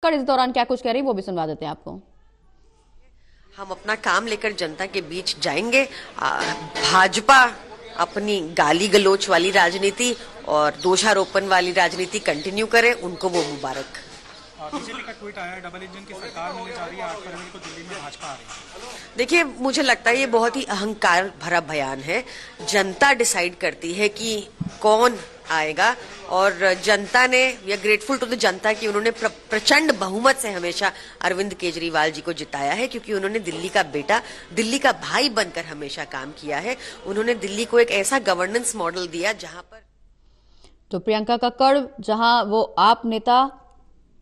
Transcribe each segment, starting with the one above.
इस दौरान क्या कुछ कह रही वो भी सुनवा देते हैं आपको। हम अपना काम लेकर जनता के बीच जाएंगे। भाजपा अपनी गाली गलोच वाली राजनीति और दोषारोपण वाली राजनीति कंटिन्यू करे, उनको वो मुबारक। बीजेपी का ट्वीट आया, डबल इंजन की सरकार मिलने जा रही है, 8 फरवरी को दिल्ली में भाजपा आ रही है। देखिए, मुझे लगता है ये बहुत ही अहंकार भरा बयान है। जनता डिसाइड करती है कि कौन आएगा, और जनता ने we are grateful to the जनता कि उन्होंने प्रचंड बहुमत से हमेशा अरविंद केजरीवाल जी को जिताया है, क्योंकि उन्होंने दिल्ली का बेटा, दिल्ली का भाई बनकर हमेशा काम किया है। उन्होंने दिल्ली को एक ऐसा गवर्नेंस मॉडल दिया जहां पर तो प्रियंका कक्कड़ जहां वो आप नेता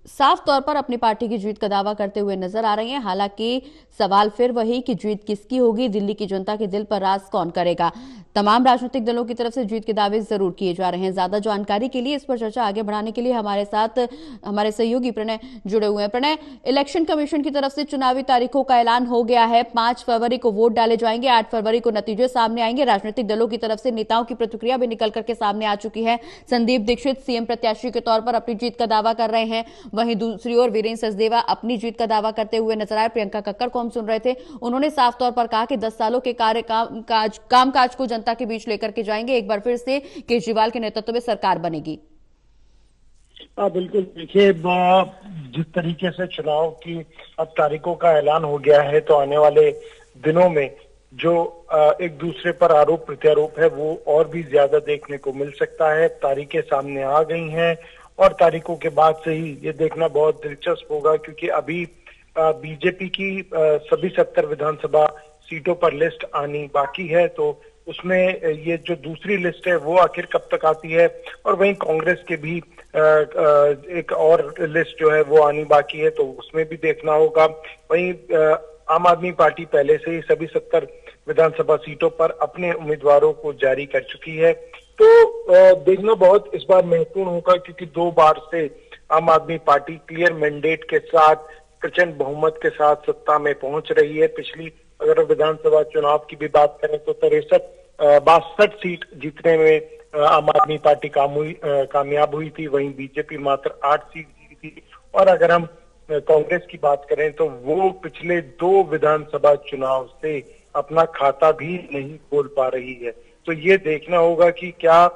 साफ तौर पर अपनी पार्टी की जीत का दावा करते हुए नजर आ रही हैं। हालांकि सवाल फिर वही कि जीत किसकी होगी, दिल्ली की जनता के दिल पर राज कौन करेगा। तमाम राजनीतिक दलों की तरफ से जीत के दावे जरूर किए जा रहे हैं। ज्यादा जानकारी के लिए, इस पर चर्चा आगे बढ़ाने के लिए हमारे साथ हमारे सहयोगी प्रणय जुड़े हुए हैं। प्रणय, इलेक्शन कमीशन की तरफ से चुनावी तारीखों का ऐलान हो गया है। 5 फरवरी को वोट डाले जाएंगे, 8 फरवरी को नतीजे सामने आएंगे। राजनीतिक दलों की तरफ से नेताओं की प्रतिक्रिया भी निकल करके सामने आ चुकी है। संदीप दीक्षित सीएम प्रत्याशी के तौर पर अपनी जीत का दावा कर रहे हैं, वहीं दूसरी ओर वीरेंद्र सचदेवा अपनी जीत का दावा करते हुए नजर आए। प्रियंका कक्कड़ को हम सुन रहे थे, उन्होंने साफ तौर पर कहा कि 10 सालों के कामकाज को जनता के बीच लेकर के जाएंगे। एक बार फिर से केजरीवाल के नेतृत्व में सरकार बनेगी। बिल्कुल, देखिए जिस तरीके से चुनाव की अब तारीखों का ऐलान हो गया है, तो आने वाले दिनों में जो एक दूसरे पर आरोप प्रत्यारोप है वो और भी ज्यादा देखने को मिल सकता है। तारीखें सामने आ गई हैं और तारीखों के बाद से ही ये देखना बहुत दिलचस्प होगा, क्योंकि अभी बीजेपी की सभी 70 विधानसभा सीटों पर लिस्ट आनी बाकी है। तो उसमें ये जो दूसरी लिस्ट है वो आखिर कब तक आती है, और वहीं कांग्रेस के भी एक और लिस्ट जो है वो आनी बाकी है, तो उसमें भी देखना होगा। वहीं आम आदमी पार्टी पहले से ही सभी 70 विधानसभा सीटों पर अपने उम्मीदवारों को जारी कर चुकी है। तो देखना बहुत इस बार महत्वपूर्ण होगा, क्योंकि 2 बार से आम आदमी पार्टी क्लियर मैंडेट के साथ प्रचंड बहुमत के साथ सत्ता में पहुंच रही है। पिछली अगर विधानसभा चुनाव की भी बात करें तो 62 सीट जीतने में आम आदमी पार्टी कामयाब हुई थी, वहीं बीजेपी मात्र 8 सीट जीती थी। और अगर हम कांग्रेस की बात करें तो वो पिछले 2 विधानसभा चुनाव से अपना खाता भी नहीं खोल पा रही है। तो ये देखना होगा कि क्या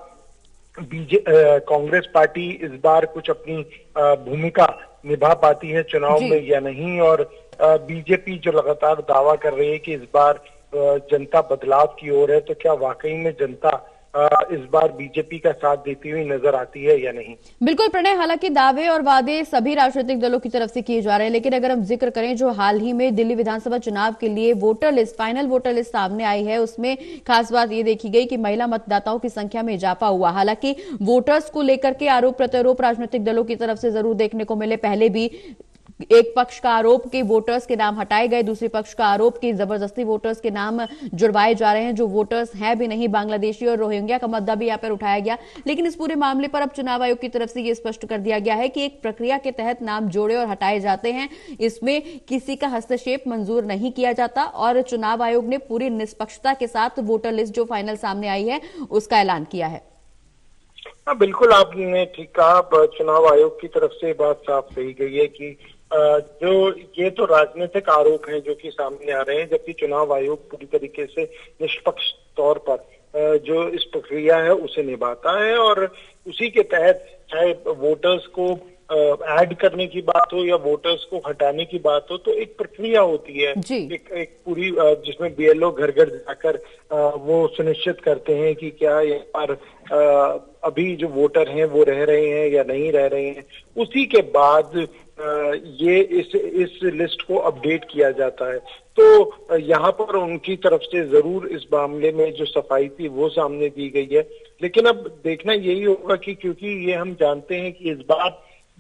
कांग्रेस पार्टी इस बार कुछ अपनी भूमिका निभा पाती है चुनाव में या नहीं, और बीजेपी जो लगातार दावा कर रही है कि इस बार जनता बदलाव की ओर है, तो क्या वाकई में जनता इस बार बीजेपी का साथ देती हुई नजर आती है या नहीं। बिल्कुल प्रणय, हालांकि दावे और वादे सभी राजनीतिक दलों की तरफ से किए जा रहे हैं, लेकिन अगर हम जिक्र करें जो हाल ही में दिल्ली विधानसभा चुनाव के लिए voter list, final voter list सामने आई है, उसमें खास बात ये देखी गई कि महिला मतदाताओं की संख्या में इजाफा हुआ। हालांकि वोटर्स को लेकर के आरोप प्रत्यारोप राजनीतिक दलों की तरफ से जरूर देखने को मिले। पहले भी एक पक्ष का आरोप कि वोटर्स के नाम हटाए गए, दूसरे पक्ष का आरोप कि जबरदस्ती वोटर्स के नाम जुड़वाए जा रहे हैं जो वोटर्स हैं भी नहीं। बांग्लादेशी और रोहिंग्या का मुद्दा भी यहाँ पर उठाया गया। लेकिन इस पूरे मामले पर अब चुनाव आयोग की तरफ से यह स्पष्ट कर दिया गया है कि एक प्रक्रिया के तहत नाम जोड़े और हटाए जाते हैं, इसमें किसी का हस्तक्षेप मंजूर नहीं किया जाता। और चुनाव आयोग ने पूरी निष्पक्षता के साथ वोटर लिस्ट जो फाइनल सामने आई है उसका ऐलान किया है। बिल्कुल, आपने ठीक कहा। चुनाव आयोग की तरफ से बात साफ कही गई है कि जो ये तो राजनीतिक आरोप हैं जो कि सामने आ रहे हैं, जबकि चुनाव आयोग पूरी तरीके से निष्पक्ष तौर पर जो इस प्रक्रिया है उसे निभाता है, और उसी के तहत चाहे वोटर्स को ऐड करने की बात हो या वोटर्स को हटाने की बात हो, तो एक प्रक्रिया होती है, एक पूरी जिसमें बीएलओ घर घर जाकर वो सुनिश्चित करते हैं कि क्या यहाँ पर अभी जो वोटर हैं वो रह रहे हैं या नहीं रह रहे हैं। उसी के बाद ये इस लिस्ट को अपडेट किया जाता है। तो यहाँ पर उनकी तरफ से जरूर इस मामले में जो सफाई थी वो सामने दी गई है। लेकिन अब देखना यही होगा कि क्योंकि ये हम जानते हैं कि इस बार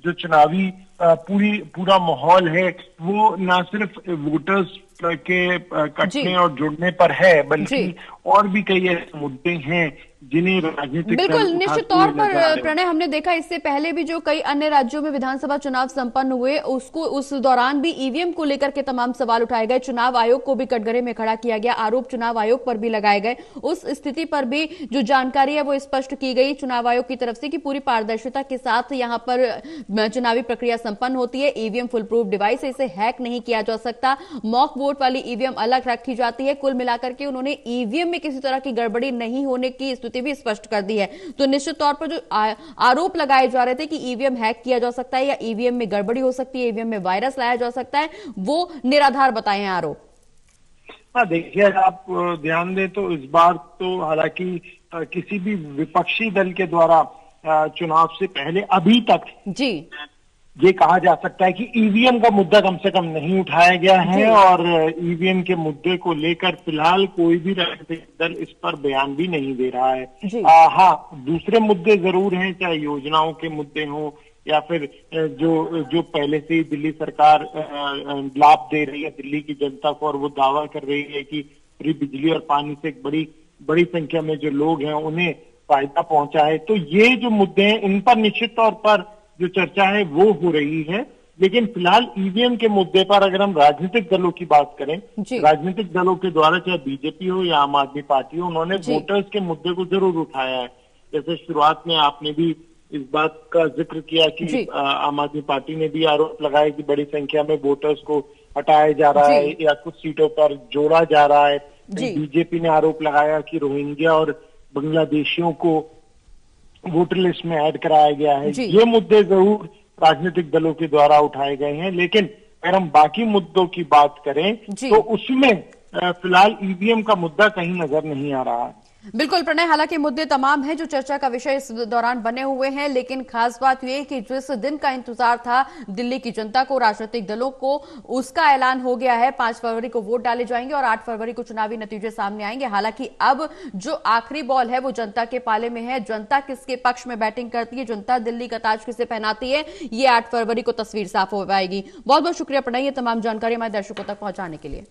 जो चुनावी पूरा माहौल है वो ना सिर्फ वोटर्स के कटने और जुड़ने पर है, बल्कि और भी कई ऐसे मुद्दे हैं जिन्हें राजनीतिक बिल्कुल, दल निश्चित उठाते तौर हुए नजर आ पर रहे हैं। प्रणय, हमने देखा इससे पहले भी जो कई अन्य राज्यों में विधानसभा चुनाव संपन्न हुए, उसको उस दौरान भी ईवीएम को लेकर के तमाम सवाल उठाए गए, चुनाव आयोग को भी कटघरे में खड़ा किया गया, आरोप चुनाव आयोग पर भी लगाए गए। उस स्थिति पर भी जो जानकारी है वो स्पष्ट की गई चुनाव आयोग की तरफ से कि पूरी पारदर्शिता के साथ यहां पर चुनावी प्रक्रिया संपन्न होती है। ईवीएम फुल प्रूफ डिवाइस है, इसे हैक नहीं किया जा सकता, मॉक वोट वाली ईवीएम अलग रखी जाती है। कुल मिलाकर के उन्होंने ईवीएम में किसी तरह की गड़बड़ी नहीं होने की स्थिति भी स्पष्ट कर दी है। तो निश्चित तौर पर जो आरोप लगाए जा रहे थे कि ईवीएम हैक किया जा सकता है या ईवीएम में गड़बड़ी हो सकती है, ईवीएम में वायरस लाया जा सकता है, वो निराधार बताए हैं आरोप। हाँ, देखिए, अगर आप ध्यान दें तो इस बार तो हालांकि किसी भी विपक्षी दल के द्वारा चुनाव से पहले अभी तक जी ये कहा जा सकता है कि ईवीएम का मुद्दा कम से कम नहीं उठाया गया है, और ईवीएम के मुद्दे को लेकर फिलहाल कोई भी राजनीतिक दल इस पर बयान भी नहीं दे रहा है। हाँ, दूसरे मुद्दे जरूर हैं, चाहे योजनाओं के मुद्दे हों या फिर जो पहले से ही दिल्ली सरकार लाभ दे रही है दिल्ली की जनता को, और वो दावा कर रही है कि फ्री बिजली और पानी से एक बड़ी संख्या में जो लोग हैं उन्हें फायदा पहुंचा है। तो ये जो मुद्दे हैं इन पर निश्चित तौर पर जो चर्चा है वो हो रही है। लेकिन फिलहाल ईवीएम के मुद्दे पर अगर हम राजनीतिक दलों की बात करें, राजनीतिक दलों के द्वारा चाहे बीजेपी हो या आम आदमी पार्टी हो, उन्होंने वोटर्स के मुद्दे को जरूर उठाया है। जैसे शुरुआत में आपने भी इस बात का जिक्र किया कि आम आदमी पार्टी ने भी आरोप लगाया कि बड़ी संख्या में वोटर्स को हटाया जा रहा है या कुछ सीटों पर जोड़ा जा रहा है। बीजेपी ने आरोप लगाया कि रोहिंग्या और बांग्लादेशियों को वोटर लिस्ट में ऐड कराया गया है। ये मुद्दे जरूर राजनीतिक दलों के द्वारा उठाए गए हैं, लेकिन अगर हम बाकी मुद्दों की बात करें तो उसमें फिलहाल ईवीएम का मुद्दा कहीं नजर नहीं आ रहा है। बिल्कुल प्रणय, हालांकि मुद्दे तमाम हैं जो चर्चा का विषय इस दौरान बने हुए हैं, लेकिन खास बात यह कि जिस दिन का इंतजार था दिल्ली की जनता को, राजनीतिक दलों को, उसका ऐलान हो गया है। 5 फरवरी को वोट डाले जाएंगे और 8 फरवरी को चुनावी नतीजे सामने आएंगे। हालांकि अब जो आखिरी बॉल है वो जनता के पाले में है। जनता किसके पक्ष में बैटिंग करती है, जनता दिल्ली का ताज किसे पहनाती है, ये 8 फरवरी को तस्वीर साफ हो पाएगी। बहुत बहुत शुक्रिया प्रणय, ये तमाम जानकारी हमारे दर्शकों तक पहुंचाने के लिए।